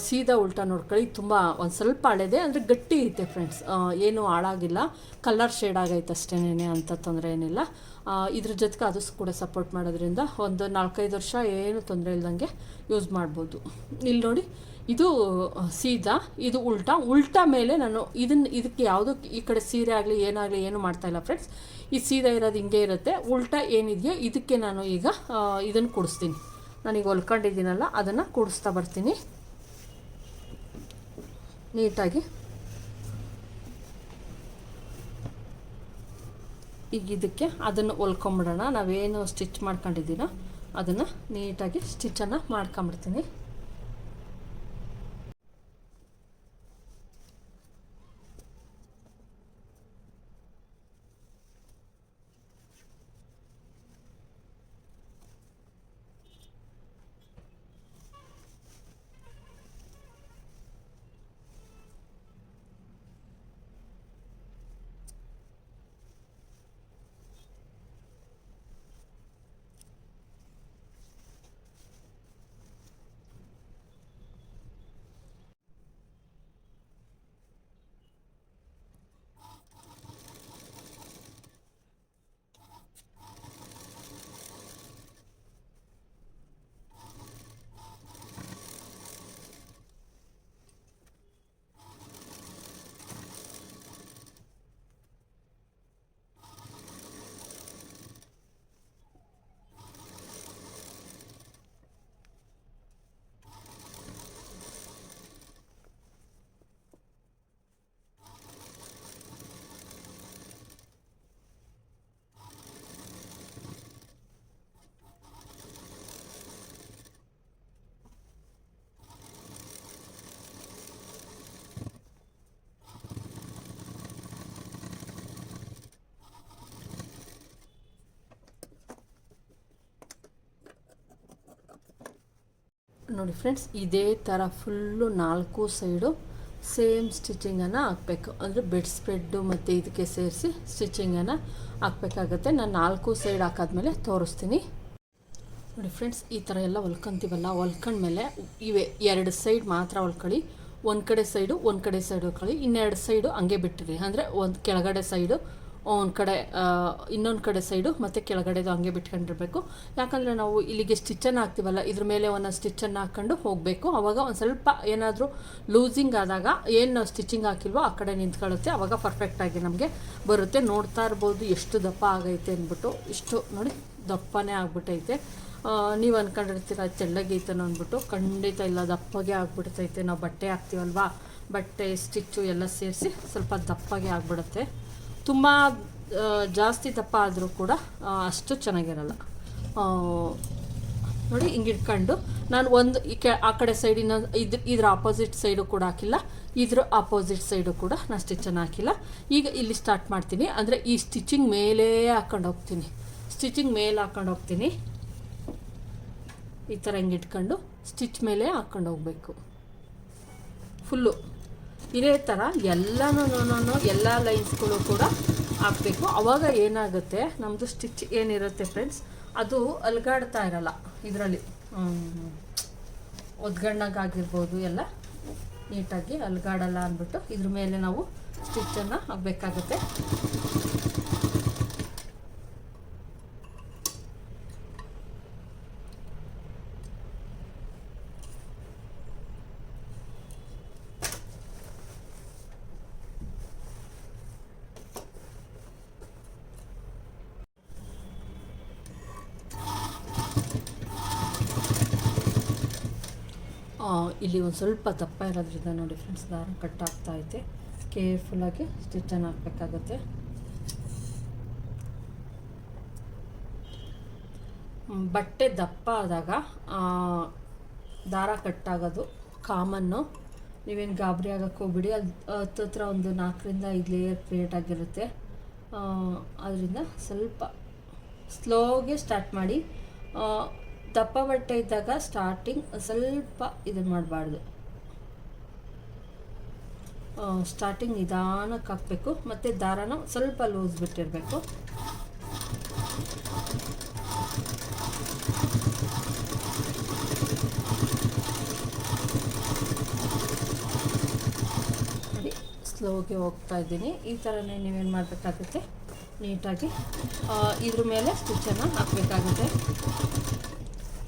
ಸೀದಾ ಉಲ್ಟಾ ನೋಡ್ಕೊಳ್ಳಿ, ತುಂಬ ಒಂದು ಸ್ವಲ್ಪ ಹಳೆದೆ ಅಂದರೆ ಗಟ್ಟಿ ಐತೆ ಫ್ರೆಂಡ್ಸ್, ಏನೂ ಹಾಳಾಗಿಲ್ಲ, ಕಲರ್ ಶೇಡ್ ಆಗೈತೆ ಅಷ್ಟೇನೇ, ಅಂತ ತೊಂದರೆ ಏನಿಲ್ಲ. ಇದ್ರ ಜೊತೆಗೆ ಅದು ಕೂಡ ಸಪೋರ್ಟ್ ಮಾಡೋದ್ರಿಂದ ಒಂದು 4-5 ವರ್ಷ ಏನು ತೊಂದರೆ ಇಲ್ದಂಗೆ ಯೂಸ್ ಮಾಡ್ಬೋದು. ಇಲ್ಲಿ ನೋಡಿ, ಇದು ಸೀದಾ, ಇದು ಉಲ್ಟಾ ಮೇಲೆ ನಾನು ಇದಕ್ಕೆ ಯಾವುದೋ ಈ ಕಡೆ ಸೀರೆ ಆಗಲಿ ಏನಾಗಲಿ ಏನು ಮಾಡ್ತಾಯಿಲ್ಲ ಫ್ರೆಂಡ್ಸ್. ಈ ಸೀದಾ ಇರೋದು ಹಿಂಗೆ ಇರುತ್ತೆ, ಉಲ್ಟಾ ಏನಿದೆಯೋ ಇದಕ್ಕೆ ನಾನು ಈಗ ಇದನ್ನು ಕೂಡಿಸ್ತೀನಿ. ನಾನೀಗ ಹೊಲ್ಕೊಂಡಿದ್ದೀನಲ್ಲ ಅದನ್ನು ಕೂಡಿಸ್ತಾ ಬರ್ತೀನಿ ನೀಟಾಗಿ. ಈಗ ಇದಕ್ಕೆ ಅದನ್ನು ಹೊಲ್ಕೊಂಬಿಡೋಣ. ನಾವೇನು ಸ್ಟಿಚ್ ಮಾಡ್ಕೊಂಡಿದ್ದೀನೋ ಅದನ್ನು ನೀಟಾಗಿ ಸ್ಟಿಚ್ಚನ್ನು ಮಾಡ್ಕೊಂಬಿಡ್ತೀನಿ. ನೋಡಿ ಫ್ರೆಂಡ್ಸ್, ಇದೇ ಥರ ಫುಲ್ಲು 4 ಸೈಡು ಸೇಮ್ ಸ್ಟಿಚಿಂಗನ್ನು ಹಾಕಬೇಕು. ಅಂದರೆ ಬೆಡ್ ಸ್ಪ್ರೆಡ್ಡು ಮತ್ತು ಇದಕ್ಕೆ ಸೇರಿಸಿ ಸ್ಟಿಚಿಂಗನ್ನು ಹಾಕಬೇಕಾಗತ್ತೆ. ನಾನು 4 ಸೈಡ್ ಹಾಕಾದ್ಮೇಲೆ ತೋರಿಸ್ತೀನಿ. ನೋಡಿ ಫ್ರೆಂಡ್ಸ್, ಈ ಥರ ಎಲ್ಲ ಹೊಲ್ಕೊಂತೀವಲ್ಲ, ಹೊಲ್ಕೊಂಡ್ಮೇಲೆ ಇವೆ 2 ಸೈಡ್ ಮಾತ್ರ ಹೊಲ್ಕೊಳ್ಳಿ. ಒಂದು ಕಡೆ ಸೈಡು ಹೊಲ್ಕೊಳ್ಳಿ, ಇನ್ನೆರಡು ಸೈಡು ಹಂಗೆ ಬಿಟ್ಟಿರಿ. ಅಂದರೆ ಒಂದು ಕೆಳಗಡೆ ಸೈಡು ಒಂದು ಕಡೆ, ಇನ್ನೊಂದು ಕಡೆ ಸೈಡು ಮತ್ತು ಕೆಳಗಡೆದು ಹಂಗೆ ಬಿಟ್ಕೊಂಡಿರಬೇಕು. ಯಾಕಂದರೆ ನಾವು ಇಲ್ಲಿಗೆ ಸ್ಟಿಚ್ಚನ್ನು ಹಾಕ್ತೀವಲ್ಲ, ಇದ್ರ ಮೇಲೆ ಒಂದೊಂದು ಸ್ಟಿಚ್ಚನ್ನು ಹಾಕ್ಕೊಂಡು ಹೋಗಬೇಕು. ಆವಾಗ ಒಂದು ಸ್ವಲ್ಪ ಏನಾದರೂ ಲೂಸಿಂಗ್ ಆದಾಗ ಏನು ನಾವು ಸ್ಟಿಚಿಂಗ್ ಹಾಕಿಲ್ವೋ ಆ ಕಡೆ ನಿಂತ್ಕೊಳ್ಳುತ್ತೆ. ಆವಾಗ ಪರ್ಫೆಕ್ಟಾಗಿ ನಮಗೆ ಬರುತ್ತೆ. ನೋಡ್ತಾ ಇರ್ಬೋದು ಎಷ್ಟು ದಪ್ಪ ಆಗೈತೆ ಅಂದ್ಬಿಟ್ಟು. ಇಷ್ಟು ನೋಡಿ ದಪ್ಪನೇ ಆಗ್ಬಿಟ್ಟೈತೆ. ನೀವು ಅಂದ್ಕೊಂಡಿರ್ತೀರ ತೆಳ್ಳಗೈತೆ ಅಂದ್ಬಿಟ್ಟು. ಖಂಡಿತ ಇಲ್ಲ, ದಪ್ಪಗೆ ಆಗ್ಬಿಡ್ತೈತೆ. ನಾವು ಬಟ್ಟೆ ಹಾಕ್ತೀವಲ್ವಾ, ಬಟ್ಟೆ ಸ್ಟಿಚ್ಚು ಎಲ್ಲ ಸೇರಿಸಿ ಸ್ವಲ್ಪ ದಪ್ಪಗೆ ಆಗಿಬಿಡುತ್ತೆ. ತುಂಬ ಜಾಸ್ತಿ ದಪ್ಪ ಆದರೂ ಕೂಡ ಅಷ್ಟು ಚೆನ್ನಾಗಿರಲ್ಲ. ನೋಡಿ ಹಿಂಗೆ ಇಟ್ಕೊಂಡು ನಾನು ಒಂದು ಆ ಕಡೆ ಸೈಡಿನ ಇದ್ರ ಆಪೋಸಿಟ್ ಸೈಡು ಕೂಡ ಹಾಕಿಲ್ಲ, ಇದ್ರ ಆಪೋಸಿಟ್ ಸೈಡು ಕೂಡ ನಾನು ಸ್ಟಿಚ್ಚನ್ನು ಹಾಕಿಲ್ಲ. ಈಗ ಇಲ್ಲಿ ಸ್ಟಾರ್ಟ್ ಮಾಡ್ತೀನಿ. ಅಂದರೆ ಈ ಸ್ಟಿಚಿಂಗ್ ಮೇಲೆ ಹಾಕ್ಕೊಂಡು ಹೋಗ್ತೀನಿ. ಈ ಥರ ಹಿಂಗೆ ಇಟ್ಕೊಂಡು ಸ್ಟಿಚ್ ಮೇಲೆ ಹಾಕ್ಕೊಂಡು ಹೋಗಬೇಕು ಫುಲ್ಲು. ಇದೇ ಥರ ಎಲ್ಲನೂ ಎಲ್ಲ ಲೈನ್ಸ್ಗಳು ಕೂಡ ಹಾಕಬೇಕು. ಆವಾಗ ಏನಾಗುತ್ತೆ, ನಮ್ಮದು ಸ್ಟಿಚ್ ಏನಿರುತ್ತೆ ಫ್ರೆಂಡ್ಸ್, ಅದು ಅಲ್ಗಾಡ್ತಾ ಇರಲ್ಲ. ಇದರಲ್ಲಿ ಒದ್ಗಣ್ಣಗಾಗಿರ್ಬೋದು ಎಲ್ಲ ನೀಟಾಗಿ ಅಲ್ಗಾಡಲ್ಲ ಅಂದ್ಬಿಟ್ಟು ಇದ್ರ ಮೇಲೆ ನಾವು ಸ್ಟಿಚ್ಚನ್ನು ಹಾಕಬೇಕಾಗುತ್ತೆ. ಇಲ್ಲಿ ಒಂದು ಸ್ವಲ್ಪ ದಪ್ಪ ಇರೋದ್ರಿಂದ ನೋಡಿ ಫ್ರೆಂಡ್ಸ್, ದಾರ ಕಟ್ ಆಗ್ತಾ ಐತೆ. ಕೇರ್ಫುಲ್ಲಾಗಿ ಸ್ಟಿಚ್ಚನ್ನು ಹಾಕಬೇಕಾಗುತ್ತೆ. ಬಟ್ಟೆ ದಪ್ಪ ಆದಾಗ ದಾರ ಕಟ್ಟಾಗೋದು ಕಾಮನ್ನು. ನೀವೇನು ಗಾಬರಿ ಆಗೋಕ್ಕೆ ಹೋಗ್ಬಿಡಿ. ಅದು ಹತ್ರ ಒಂದು 4-5 ಲೇಯರ್ ಕ್ರಿಯೇಟ್ ಆಗಿರುತ್ತೆ. ಅದರಿಂದ ಸ್ವಲ್ಪ ಸ್ಲೋಗೆ ಸ್ಟಾರ್ಟ್ ಮಾಡಿ. ದಪ್ಪ ಬಟ್ಟೆ ಇದ್ದಾಗ ಸ್ಟಾರ್ಟಿಂಗ್ ಸ್ವಲ್ಪ ಇದನ್ನು ಮಾಡಬಾರ್ದು. ಸ್ಟಾರ್ಟಿಂಗ್ ನಿಧಾನಕ್ಕೆ ಹಾಕಬೇಕು. ಮತ್ತು ದಾರನ ಸ್ವಲ್ಪ ಲೂಸ್ ಬಿಟ್ಟಿರಬೇಕು. ನೋಡಿ ಸ್ಲೋಗೆ ಹೋಗ್ತಾ ಇದ್ದೀನಿ. ಈ ಥರನೇ ನೀವೇನು ಮಾಡಬೇಕಾಗುತ್ತೆ, ನೀಟಾಗಿ ಇದ್ರ ಮೇಲೆ ಸ್ಟಿಚ್ಚನ್ನು ಹಾಕಬೇಕಾಗುತ್ತೆ.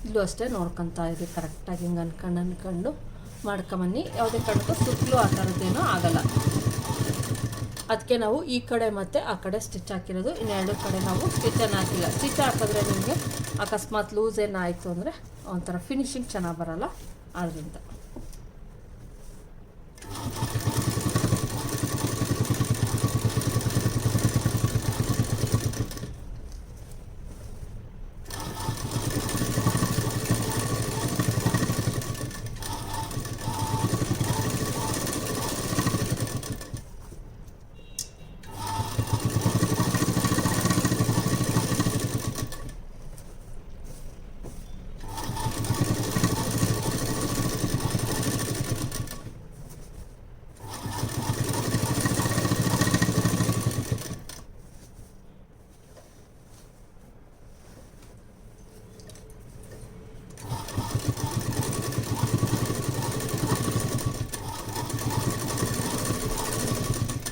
ಇಲ್ಲೂ ಅಷ್ಟೇ ನೋಡ್ಕೊತಾ ಇರಿ ಕರೆಕ್ಟಾಗಿ. ಹಿಂಗೆ ಅನ್ಕೊಂಡು ಮಾಡ್ಕೊಂಬನ್ನಿ. ಯಾವುದೇ ಕಾರಣಕ್ಕೂ ಸುತ್ತಲೂ ಆ ಥರದ್ದೇನೂ ಆಗಲ್ಲ. ಅದಕ್ಕೆ ನಾವು ಈ ಕಡೆ ಮತ್ತು ಆ ಕಡೆ ಸ್ಟಿಚ್ ಹಾಕಿರೋದು. ಇನ್ನೆರಡು ಕಡೆ ನಾವು ಸ್ಟಿಚ್ಚನ್ನು ಹಾಕಿಲ್ಲ. ಸ್ಟಿಚ್ ಹಾಕಿದ್ರೆ ನಿಮಗೆ ಅಕಸ್ಮಾತ್ ಲೂಸ್ ಏನಾಯಿತು ಅಂದರೆ ಒಂಥರ ಫಿನಿಶಿಂಗ್ ಚೆನ್ನಾಗಿ ಬರೋಲ್ಲ. ಆದ್ದರಿಂದ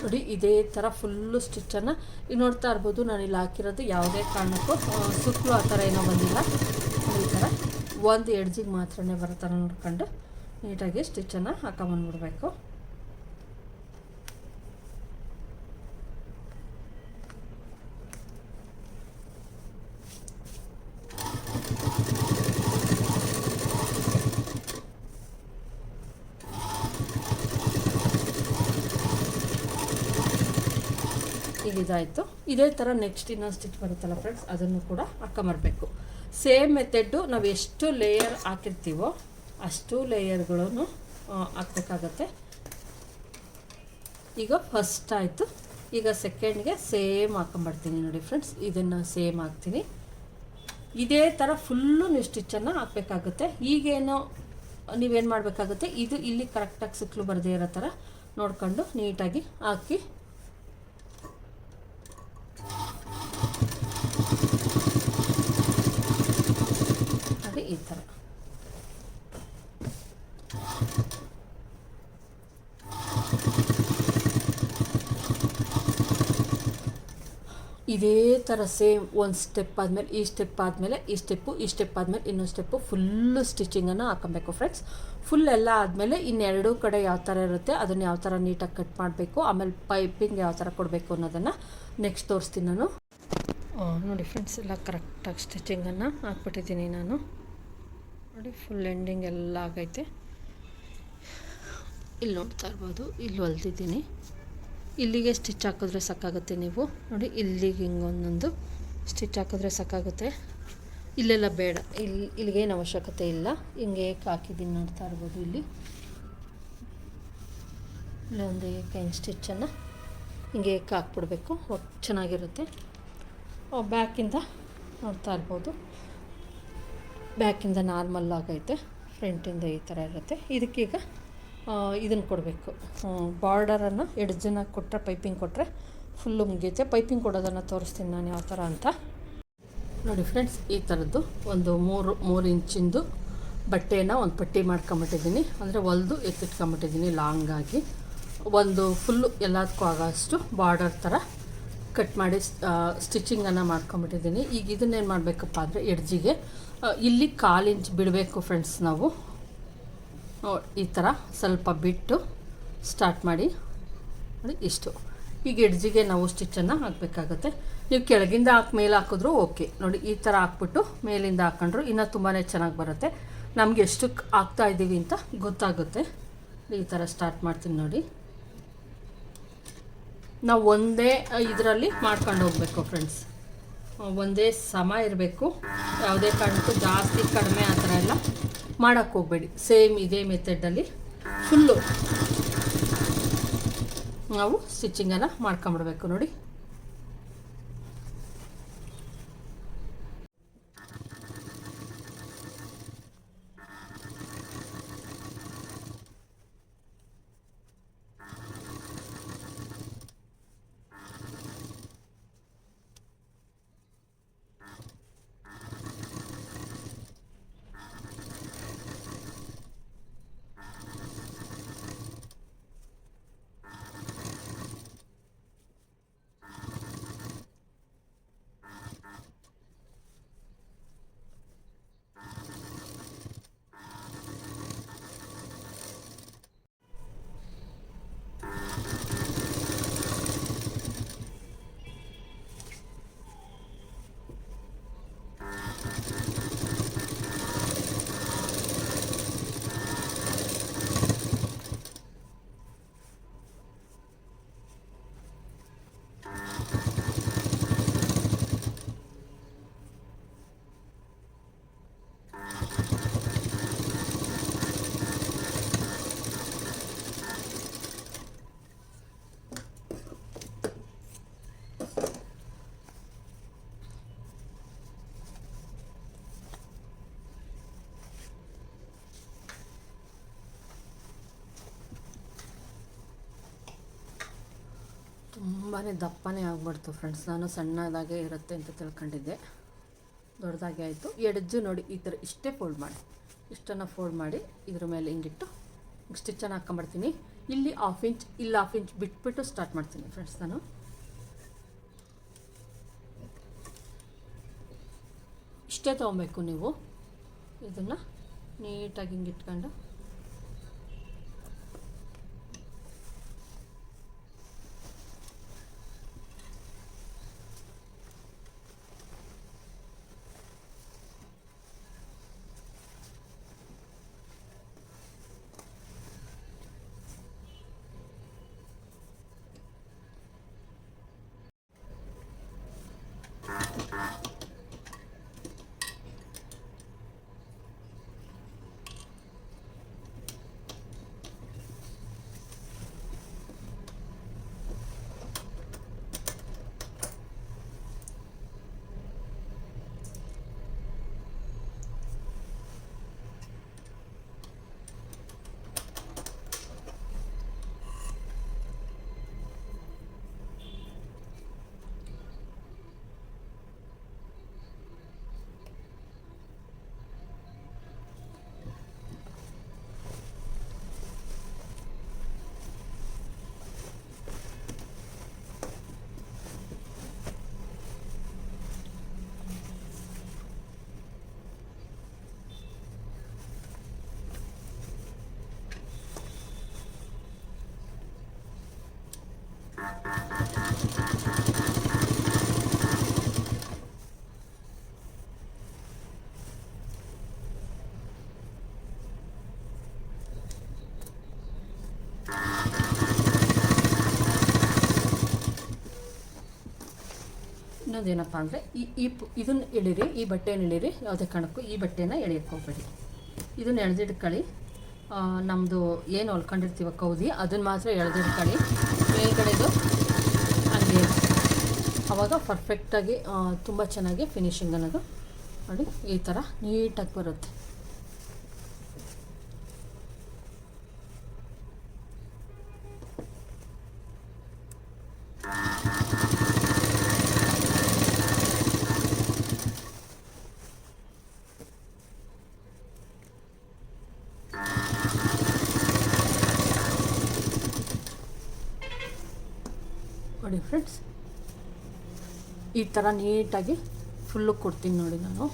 ನೋಡಿ ಇದೇ ಥರ ಫುಲ್ಲು ಸ್ಟಿಚ್ಚನ್ನು ಈಗ ನೋಡ್ತಾ ಇರ್ಬೋದು. ನಾನು ಇಲ್ಲಿ ಹಾಕಿರೋದು ಯಾವುದೇ ಕಾರಣಕ್ಕೂ ಸುತ್ತಲೂ ಆ ಥರ ಏನೋ ಬಂದಿಲ್ಲ. ಈ ಥರ ಒಂದು ಎಡ್ಜಿಗೆ ಮಾತ್ರನೇ ಬರೋ ಥರ ನೋಡ್ಕೊಂಡು ನೀಟಾಗಿ ಸ್ಟಿಚ್ಚನ್ನು ಹಾಕೊಂಬಂದ್ಬಿಡ್ಬೇಕು. ಈಗ ಇದಾಯಿತು. ಇದೇ ಥರ ನೆಕ್ಸ್ಟ್ ಇನ್ನೊಂದು ಸ್ಟಿಚ್ ಬರುತ್ತಲ್ಲ ಫ್ರೆಂಡ್ಸ್, ಅದನ್ನು ಕೂಡ ಹಾಕೊಂಬರ್ಬೇಕು. ಸೇಮ್ ಮೆಥಡ್ಡು ನಾವು ಎಷ್ಟು ಲೇಯರ್ ಹಾಕಿರ್ತೀವೋ ಅಷ್ಟು ಲೇಯರ್ಗಳನ್ನು ಹಾಕಬೇಕಾಗತ್ತೆ. ಈಗ ಫಸ್ಟ್ ಆಯಿತು. ಈಗ ಸೆಕೆಂಡ್ಗೆ ಸೇಮ್ ಹಾಕೊಂಬರ್ತೀನಿ ನೋಡಿ ಫ್ರೆಂಡ್ಸ್. ಇದನ್ನು ಸೇಮ್ ಹಾಕ್ತೀನಿ. ಇದೇ ಥರ ಫುಲ್ಲು ನೀವು ಸ್ಟಿಚ್ಚನ್ನು ಹಾಕಬೇಕಾಗುತ್ತೆ. ಈಗೇನೋ ನೀವೇನು ಮಾಡಬೇಕಾಗುತ್ತೆ, ಇದು ಇಲ್ಲಿ ಕರೆಕ್ಟಾಗಿ ಸಿಕ್ಕಲು ಬರದೇ ಇರೋ ಥರ ನೋಡ್ಕೊಂಡು ನೀಟಾಗಿ ಹಾಕಿ ಅದೇ ಈ ಥರ ಇದೇ ಥರ ಸೇಮ್ ಒಂದು ಸ್ಟೆಪ್ ಆದಮೇಲೆ ಈ ಸ್ಟೆಪ್ ಆದಮೇಲೆ ಈ ಸ್ಟೆಪ್ ಆದಮೇಲೆ ಇನ್ನೊಂದು ಸ್ಟೆಪ್ಪು ಫುಲ್ಲು ಸ್ಟಿಚಿಂಗನ್ನು ಹಾಕೊಬೇಕು ಫ್ರೆಂಡ್ಸ್. ಫುಲ್ ಎಲ್ಲ ಆದಮೇಲೆ ಇನ್ನೆರಡೂ ಕಡೆ ಯಾವ ಥರ ಇರುತ್ತೆ ಅದನ್ನು ಯಾವ ಥರ ನೀಟಾಗಿ ಕಟ್ ಮಾಡಬೇಕು, ಆಮೇಲೆ ಪೈಪಿಂಗ್ ಯಾವ ಥರ ಕೊಡಬೇಕು ಅನ್ನೋದನ್ನು ನೆಕ್ಸ್ಟ್ ತೋರಿಸ್ತೀನಿ ನಾನು. ನೋಡಿ ಫ್ರೆಂಡ್ಸ್, ಎಲ್ಲ ಕರೆಕ್ಟಾಗಿ ಸ್ಟಿಚಿಂಗನ್ನು ಹಾಕ್ಬಿಟ್ಟಿದ್ದೀನಿ ನಾನು. ನೋಡಿ ಫುಲ್ ಎಂಡಿಂಗ್ ಎಲ್ಲ ಆಗೈತೆ. ಇಲ್ಲಿ ನೋಡ್ತಾ ಇರ್ಬೋದು, ಇಲ್ಲಿ ಹೊಲ್ದಿದ್ದೀನಿ. ಇಲ್ಲಿಗೆ ಸ್ಟಿಚ್ ಹಾಕಿದ್ರೆ ಸಾಕಾಗುತ್ತೆ. ನೀವು ನೋಡಿ ಇಲ್ಲಿಗೆ ಹಿಂಗೆ ಒಂದೊಂದು ಸ್ಟಿಚ್ ಹಾಕಿದ್ರೆ ಸಾಕಾಗುತ್ತೆ. ಇಲ್ಲೆಲ್ಲ ಬೇಡ, ಇಲ್ಲಿಗೇನು ಅವಶ್ಯಕತೆ ಇಲ್ಲ. ಹಿಂಗೆ ಏಕೆ ಹಾಕಿದ್ದೀನಿ ನೋಡ್ತಾ ಇರ್ಬೋದು. ಇಲ್ಲೊಂದು ಏಕೆ ಸ್ಟಿಚ್ಚನ್ನು ಹಿಂಗೆ ಏಕೆ ಹಾಕ್ಬಿಡ್ಬೇಕು, ಚೆನ್ನಾಗಿರುತ್ತೆ. ಬ್ಯಾಕಿಂದ ನೋಡ್ತಾ ಇರ್ಬೋದು, ಬ್ಯಾಕಿಂದ ನಾರ್ಮಲ್ ಆಗೈತೆ, ಫ್ರಂಟಿಂದ ಈ ಥರ ಇರುತ್ತೆ. ಇದಕ್ಕೀಗ ಇದನ್ನು ಕೊಡಬೇಕು, ಬಾರ್ಡರನ್ನು ಎಡ್ಜನ್ನು ಕೊಟ್ಟರೆ, ಪೈಪಿಂಗ್ ಕೊಟ್ಟರೆ ಫುಲ್ಲು ಮುಗಿಯುತ್ತೆ. ಪೈಪಿಂಗ್ ಕೊಡೋದನ್ನು ತೋರಿಸ್ತೀನಿ ನಾನು ಯಾವ ಥರ ಅಂತ. ನೋಡಿ ಫ್ರೆಂಡ್ಸ್, ಈ ಥರದ್ದು ಒಂದು ಮೂರು ಇಂಚಿಂದು ಬಟ್ಟೆಯನ್ನು ಒಂದು ಪಟ್ಟಿ ಮಾಡ್ಕೊಂಬಿಟ್ಟಿದ್ದೀನಿ, ಅಂದರೆ ಹೊಲ್ದು ಎತ್ತಿಟ್ಕೊಂಬಿಟ್ಟಿದ್ದೀನಿ ಲಾಂಗಾಗಿ. ಒಂದು ಫುಲ್ಲು ಎಲ್ಲದಕ್ಕೂ ಆಗೋಷ್ಟು ಬಾರ್ಡರ್ ಥರ ಕಟ್ ಮಾಡಿ ಸ್ಟಿಚಿಂಗನ್ನು ಮಾಡ್ಕೊಂಬಿಟ್ಟಿದ್ದೀನಿ. ಈಗ ಇದನ್ನೇನು ಮಾಡಬೇಕಪ್ಪ ಅಂದರೆ ಎಡ್ಜಿಗೆ ಇಲ್ಲಿ 1/4 ಇಂಚ್ ಬಿಡಬೇಕು ಫ್ರೆಂಡ್ಸ್. ನಾವು ಈ ಥರ ಸ್ವಲ್ಪ ಬಿಟ್ಟು ಸ್ಟಾರ್ಟ್ ಮಾಡಿ ನೋಡಿ ಇಷ್ಟು. ಈಗ ಎಡ್ಜಿಗೆ ನಾವು ಸ್ಟಿಚ್ಚನ್ನು ಹಾಕಬೇಕಾಗುತ್ತೆ. ನೀವು ಕೆಳಗಿಂದ ಮೇಲೆ ಹಾಕಿದ್ರೂ ಓಕೆ. ನೋಡಿ ಈ ಥರ ಹಾಕ್ಬಿಟ್ಟು ಮೇಲಿಂದ ಹಾಕೊಂಡ್ರು ಇನ್ನೂ ತುಂಬಾ ಚೆನ್ನಾಗಿ ಬರುತ್ತೆ. ನಮಗೆ ಎಷ್ಟು ಹಾಕ್ತಾ ಇದ್ದೀವಿ ಅಂತ ಗೊತ್ತಾಗುತ್ತೆ. ಈ ಥರ ಸ್ಟಾರ್ಟ್ ಮಾಡ್ತೀನಿ ನೋಡಿ. ನಾವು ಒಂದೇ ಇದರಲ್ಲಿ ಮಾಡ್ಕೊಂಡು ಹೋಗಬೇಕು ಫ್ರೆಂಡ್ಸ್, ಒಂದೇ ಸಮ ಇರಬೇಕು. ಯಾವುದೇ ಕಾರಣಕ್ಕೂ ಜಾಸ್ತಿ ಕಡಿಮೆ ಆ ಥರ ಎಲ್ಲ ಮಾಡೋಕ್ಕೆ ಹೋಗಬೇಡಿ. ಸೇಮ್ ಇದೇ ಮೆಥಡಲ್ಲಿ ಫುಲ್ಲು ನಾವು ಸ್ಟಿಚಿಂಗನ್ನು ಮಾಡ್ಕೊಂಬಿಡ್ಬೇಕು ನೋಡಿ. ತುಂಬಾ ದಪ್ಪನೇ ಆಗ್ಬಿಡ್ತು ಫ್ರೆಂಡ್ಸ್. ನಾನು ಸಣ್ಣದಾಗೆ ಇರುತ್ತೆ ಅಂತ ತಿಳ್ಕೊಂಡಿದ್ದೆ, ದೊಡ್ಡದಾಗೆ ಆಯಿತು. ಎಡ್ಜು ನೋಡಿ ಈ ಥರ ಇಷ್ಟೇ ಫೋಲ್ಡ್ ಮಾಡಿ, ಇಷ್ಟನ್ನು ಫೋಲ್ಡ್ ಮಾಡಿ ಇದ್ರ ಮೇಲೆ ಹಿಂಗಿಟ್ಟು ಸ್ಟಿಚ್ಚನ್ನು ಹಾಕ್ಕೊಂಬರ್ತೀನಿ. ಇಲ್ಲಿ 1/2 ಇಂಚ್, ಇಲ್ಲಿ 1/2 ಇಂಚ್ ಬಿಟ್ಬಿಟ್ಟು ಸ್ಟಾರ್ಟ್ ಮಾಡ್ತೀನಿ ಫ್ರೆಂಡ್ಸ್. ನಾನು ಇಷ್ಟೇ ತೊಗೊಬೇಕು. ನೀವು ಇದನ್ನು ನೀಟಾಗಿ ಹಿಂಗೆ ಇಟ್ಕೊಂಡು ಇನ್ನೊಂದೇನಪ್ಪ ಅಂದರೆ ಇದನ್ನು ಎಳೀರಿ, ಈ ಬಟ್ಟೆನ ಎಳೀರಿ, ಯಾವುದೇ ಕಾರಣಕ್ಕೂ ಈ ಬಟ್ಟೆನ ಎಳೆಯಕ್ಕೆ ಹೋಗ್ಬೇಡಿ. ಇದನ್ನು ಎಳೆದಿಟ್ಕೊಳ್ಳಿ. ನಮ್ಮದು ಏನು ಹೊಲ್ಕೊಂಡಿರ್ತೀವ ಕೌದಿ ಅದನ್ನು ಮಾತ್ರ ಎಳೆದಿಟ್ಕೊಳ್ಳಿ. ಮೇಲ್ಗಡೆದು ಹಾಗೆ ಆವಾಗ ಪರ್ಫೆಕ್ಟಾಗಿ ತುಂಬ ಚೆನ್ನಾಗಿ ಫಿನಿಶಿಂಗ್ ಅನ್ನೋದು ನೋಡಿ ಈ ಥರ ನೀಟಾಗಿ ಬರುತ್ತೆ. ನೋಡಿ ಫ್ರೆಂಡ್ಸ್, ಈ ಥರ ನೀಟಾಗಿ ಫುಲ್ಲು ಕೊಡ್ತೀನಿ ನೋಡಿ ನಾನು.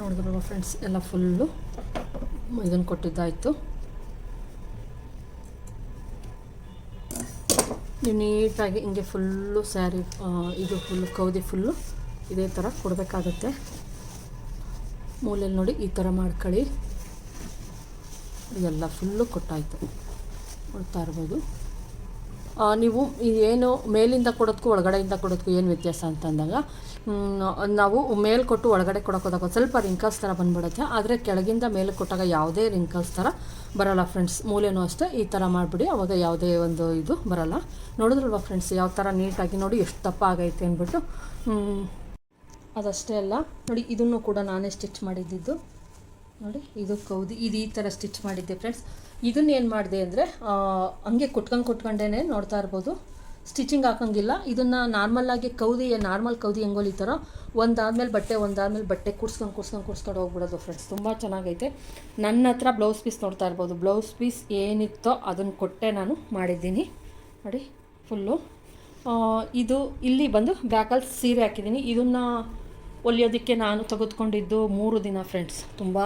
ನೋಡಿದ್ರಲ್ವ ಫ್ರೆಂಡ್ಸ್, ಎಲ್ಲ ಫುಲ್ಲು ಇದನ್ನು ಕೊಟ್ಟಿದ್ದಾಯಿತು. ನೀವು ನೀಟಾಗಿ ಹಿಂಗೆ ಫುಲ್ಲು ಸ್ಯಾರಿ ಇದು ಫುಲ್ಲು ಕೌದಿ ಫುಲ್ಲು ಇದೇ ಥರ ಕೊಡಬೇಕಾಗತ್ತೆ. ಮೂಲೆಯಲ್ಲಿ ನೋಡಿ ಈ ಥರ ಮಾಡ್ಕೊಳ್ಳಿ. ಇದೆಲ್ಲ ಫುಲ್ಲು ಕೊಟ್ಟಾಯಿತು, ನೋಡ್ತಾ ಇರ್ಬೋದು. ನೀವು ಏನು ಮೇಲಿಂದ ಕೊಡೋದಕ್ಕೂ ಒಳಗಡೆಯಿಂದ ಕೊಡೋದಕ್ಕೂ ಏನು ವ್ಯತ್ಯಾಸ ಅಂತಂದಾಗ, ನಾವು ಮೇಲೆ ಕೊಟ್ಟು ಒಳಗಡೆ ಕೊಡೋಕೆ ಹೋದಾಗ ಸ್ವಲ್ಪ ರಿಂಕಲ್ಸ್ ಥರ ಬಂದ್ಬಿಡುತ್ತೆ. ಆದರೆ ಕೆಳಗಿಂದ ಮೇಲೆ ಕೊಟ್ಟಾಗ ಯಾವುದೇ ರಿಂಕಲ್ಸ್ ಥರ ಬರೋಲ್ಲ ಫ್ರೆಂಡ್ಸ್. ಮೂಲೆನೂ ಅಷ್ಟೇ ಈ ಥರ ಮಾಡಿಬಿಡಿ, ಆವಾಗ ಯಾವುದೇ ಒಂದು ಇದು ಬರೋಲ್ಲ. ನೋಡಿದ್ರಲ್ವ ಫ್ರೆಂಡ್ಸ್ ಯಾವ ಥರ ನೀಟಾಗಿ ನೋಡಿ ಎಷ್ಟು ದಪ್ಪ ಆಗೈತೆ ಅಂದ್ಬಿಟ್ಟು. ಅದಷ್ಟೇ ಅಲ್ಲ ನೋಡಿ, ಇದನ್ನು ಕೂಡ ನಾನೇ ಸ್ಟಿಚ್ ಮಾಡಿದ್ದಿದ್ದು ನೋಡಿ. ಇದು ಕೌದಿ, ಇದು ಈ ಥರ ಸ್ಟಿಚ್ ಮಾಡಿದ್ದೆ ಫ್ರೆಂಡ್ಸ್. ಇದನ್ನು ಏನು ಮಾಡಿದೆ ಅಂದರೆ ಹಂಗೆ ಕೊಟ್ಕೊಂಡೇ ನೋಡ್ತಾ ಇರ್ಬೋದು, ಸ್ಟಿಚಿಂಗ್ ಹಾಕೋಂಗಿಲ್ಲ. ಇದನ್ನು ನಾರ್ಮಲ್ಲಾಗಿ ನಾರ್ಮಲ್ ಕೌದಿ ಹೆಂಗೆ ಹೊಲಿತಾರೋ ಒಂದಾದ್ಮೇಲೆ ಬಟ್ಟೆ ಕೂರ್ಸ್ಕೊಂಡು ಹೋಗ್ಬಿಡೋದು ಫ್ರೆಂಡ್ಸ್. ತುಂಬ ಚೆನ್ನಾಗೈತೆ. ನನ್ನ ಹತ್ರ ಬ್ಲೌಸ್ ಪೀಸ್ ನೋಡ್ತಾ ಇರ್ಬೋದು, ಬ್ಲೌಸ್ ಪೀಸ್ ಏನಿತ್ತೋ ಅದನ್ನು ಕೊಟ್ಟೆ ನಾನು ಮಾಡಿದ್ದೀನಿ ನೋಡಿ ಫುಲ್ಲು. ಇದು ಇಲ್ಲಿ ಬಂದು ಬ್ಯಾಕಲ್ಲಿ ಸೀರೆ ಹಾಕಿದ್ದೀನಿ. ಇದನ್ನು ಹೊಲಿಯೋದಕ್ಕೆ ನಾನು ತೆಗೆದುಕೊಂಡಿದ್ದು 3 ದಿನ ಫ್ರೆಂಡ್ಸ್. ತುಂಬ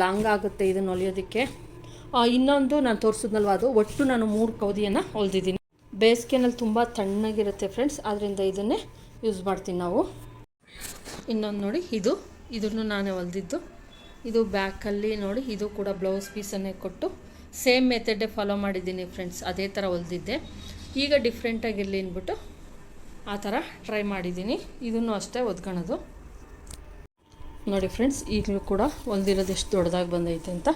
ಲಾಂಗ್ ಆಗುತ್ತೆ ಇದನ್ನು ಹೊಲಿಯೋದಕ್ಕೆ. ಇನ್ನೊಂದು ನಾನು ತೋರಿಸಿದ್ನಲ್ವ, ಅದು ಒಟ್ಟು ನಾನು 3 ಕೌದಿಯನ್ನು ಹೊಲಿದಿದ್ದೀನಿ. ಬೇಸಿಗೆನಲ್ಲಿ ತುಂಬ ತಣ್ಣಗಿರುತ್ತೆ ಫ್ರೆಂಡ್ಸ್, ಆದ್ದರಿಂದ ಇದನ್ನೇ ಯೂಸ್ ಮಾಡ್ತೀನಿ ನಾವು. ಇನ್ನೊಂದು ನೋಡಿ, ಇದನ್ನು ನಾನೇ ಹೊಲಿದಿದ್ದು. ಇದು ಬ್ಯಾಕಲ್ಲಿ ನೋಡಿ, ಇದು ಕೂಡ ಬ್ಲೌಸ್ ಪೀಸನ್ನೇ ಕೊಟ್ಟು ಸೇಮ್ ಮೆಥಡೇ ಫಾಲೋ ಮಾಡಿದ್ದೀನಿ ಫ್ರೆಂಡ್ಸ್. ಅದೇ ಥರ ಹೊಲಿದಿದ್ದೆ. ಈಗ ಡಿಫ್ರೆಂಟಾಗಿರಲಿ ಅಂದ್ಬಿಟ್ಟು ಆ ಥರ ಟ್ರೈ ಮಾಡಿದ್ದೀನಿ. ಇದನ್ನು ಅಷ್ಟೇ ಒದ್ಕೊಳೋದು ನೋಡಿ ಫ್ರೆಂಡ್ಸ್. ಈಗಲೂ ಕೂಡ ಹೊಲ್ದಿರೋದು ಎಷ್ಟು ದೊಡ್ಡದಾಗಿ ಬಂದೈತೆ ಅಂತ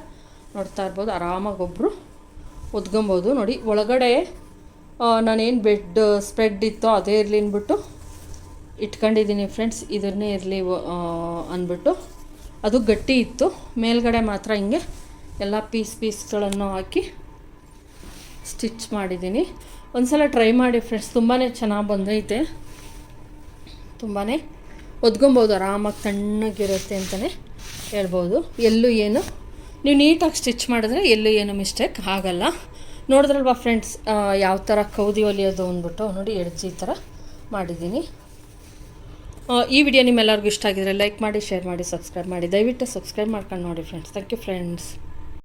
ನೋಡ್ತಾ ಇರ್ಬೋದು. ಆರಾಮಾಗಿ ಒಬ್ಬರು ಒದ್ಕೊಬೋದು ನೋಡಿ. ಒಳಗಡೆ ನಾನೇನು ಬೆಡ್ ಸ್ಪ್ರೆಡ್ ಇತ್ತೋ ಅದೇ ಇರಲಿ ಅಂದ್ಬಿಟ್ಟು ಇಟ್ಕೊಂಡಿದ್ದೀನಿ ಫ್ರೆಂಡ್ಸ್. ಇದನ್ನೇ ಇರಲಿ ಅಂದ್ಬಿಟ್ಟು. ಅದು ಗಟ್ಟಿ ಇತ್ತು. ಮೇಲ್ಗಡೆ ಮಾತ್ರ ಹಿಂಗೆ ಎಲ್ಲ ಪೀಸ್ಗಳನ್ನು ಹಾಕಿ ಸ್ಟಿಚ್ ಮಾಡಿದ್ದೀನಿ. ಒಂದ್ಸಲ ಟ್ರೈ ಮಾಡಿ ಫ್ರೆಂಡ್ಸ್, ತುಂಬಾ ಚೆನ್ನಾಗಿ ಬಂದೈತೆ. ತುಂಬಾ ಒದ್ಕೊಬೋದು, ಆರಾಮಾಗಿ ತಣ್ಣಗಿರುತ್ತೆ ಅಂತಲೇ ಹೇಳ್ಬೋದು. ಎಲ್ಲೂ ಏನು ನೀವು ನೀಟಾಗಿ ಸ್ಟಿಚ್ ಮಾಡಿದ್ರೆ ಎಲ್ಲೂ ಏನು ಮಿಸ್ಟೇಕ್ ಆಗಲ್ಲ. ನೋಡಿದ್ರಲ್ವಾ ಫ್ರೆಂಡ್ಸ್ ಯಾವ ಥರ ಕೌದಿ ಹೊಲಿಯೋದು ಅಂದ್ಬಿಟ್ಟು ನೋಡಿ, ಎಡ್ಜ್ ಈ ಥರ ಮಾಡಿದ್ದೀನಿ. ಈ ವಿಡಿಯೋ ನಿಮ್ಮೆಲ್ಲರಿಗೂ ಇಷ್ಟ ಆಗಿದ್ರೆ ಲೈಕ್ ಮಾಡಿ, ಶೇರ್ ಮಾಡಿ, ಸಬ್ಸ್ಕ್ರೈಬ್ ಮಾಡಿ. ದಯವಿಟ್ಟು ಸಬ್ಸ್ಕ್ರೈಬ್ ಮಾಡ್ಕೊಂಡು ನೋಡಿ ಫ್ರೆಂಡ್ಸ್. Thank you friends.